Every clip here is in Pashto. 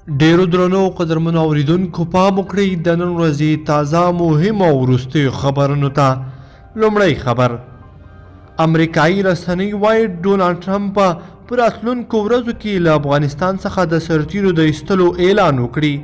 ډیرو درنو قدرمنو اوریدونکو پام وکړئ د نن ورځې تازه مهم او ورستي خبرونو ته. لومړی خبر، امریکایي رسنۍ وایي ډونالډ ټرمپ په راتلونکو ورځو کې له افغانستان څخه د سرتیرو د ایستلو اعلان وکړي.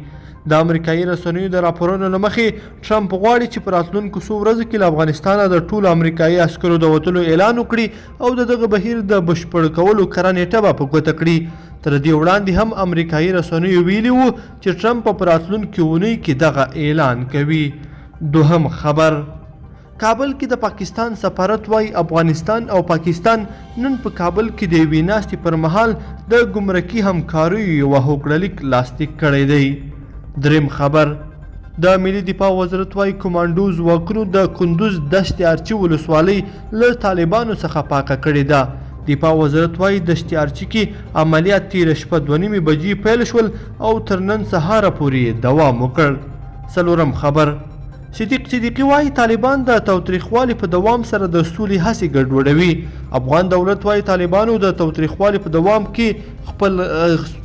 د امریکایي رسنیو د راپورونو له مخې ټرمپ غواړي چې په راتلونکو څو ورځو کې له افغانستانه د ټولو امریکایي عسکرو د وتلو اعلان وکړي او د دغه بهیر د بشپړ کولو کره نیټه به په ګوته کړي. تر دې وړاندې هم امریکایي رسنیو ویلي وو چې ټرمپ په راتلونکې اونۍ کې دغه اعلان کوي. دوهم خبر، کابل کې د پاکستان سفارت وایي افغانستان او پاکستان نن په کابل کې د یوې ناستې پر مهال د ګمرکي همکاریو یوه هوکړلیک لاسلیک کړی دی. دریم خبر، د ملي دفاع وزارت وایي کمانډو ځواکونو د کندوز دشت ارچي ولسوالۍ له طالبانو څخه پاکه کړې ده. دفاع وزارت وایي دشت ارچي کې عملیات تېره شپه 2:30 بجې پیل شول او تر نن سهاره پورې دوام وکړ. څلورم خبر، صدیقي وایي طالبان د تاوتریخوالي په دوام سره د سولې هڅې ګډوډوي. افغان دولت وایي طالبانو د تاوتریخوالي په دوام کې خپل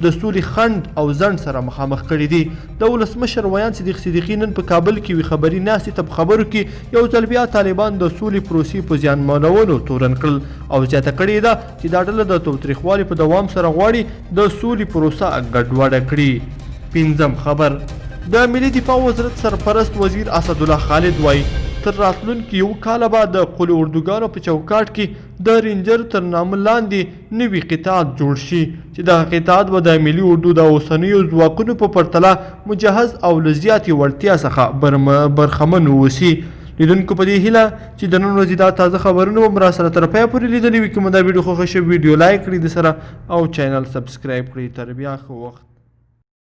د سولې خنډ او ځنډ سره مخامخ کړي دي. د ولسمشر ویان صدیقي نن په کابل کې وي خبري ناستې ته په خبرو کې یو ځل بیا طالبان د سولې پروسې په زیانمنولو تورن کړل او زیاته کړې ده چې دا ډله د تاوتریخوالي په دوام سره غواړي د سولې پروسه ګډوډه کړي. پنځم خبر، د ملي دفاع وزارت سرپرست وزیر اسدالله خالد وایي تر راتلونکي یو کاله به د خپلو اردوګانو په چوکاټ کې د رینجر تر نامه لاندې نوي قطعات جوړ شي چې دغه قطعات به د ملي اردو د اوسنیو ځواکونو په پرتله مجهز او له زیاتې وړتیا څخه برخمن واوسي. لیدونکو په دې هیله چې د نن ورځې دا تازه خبرونه به مو راسره تر پایه پورې لیدلي وي. که مو دا ویډیو خوښه شوې ویډیو لایک کړئ د سره او چینل سبسکرایب کړئ. تر بیا ښه وخت.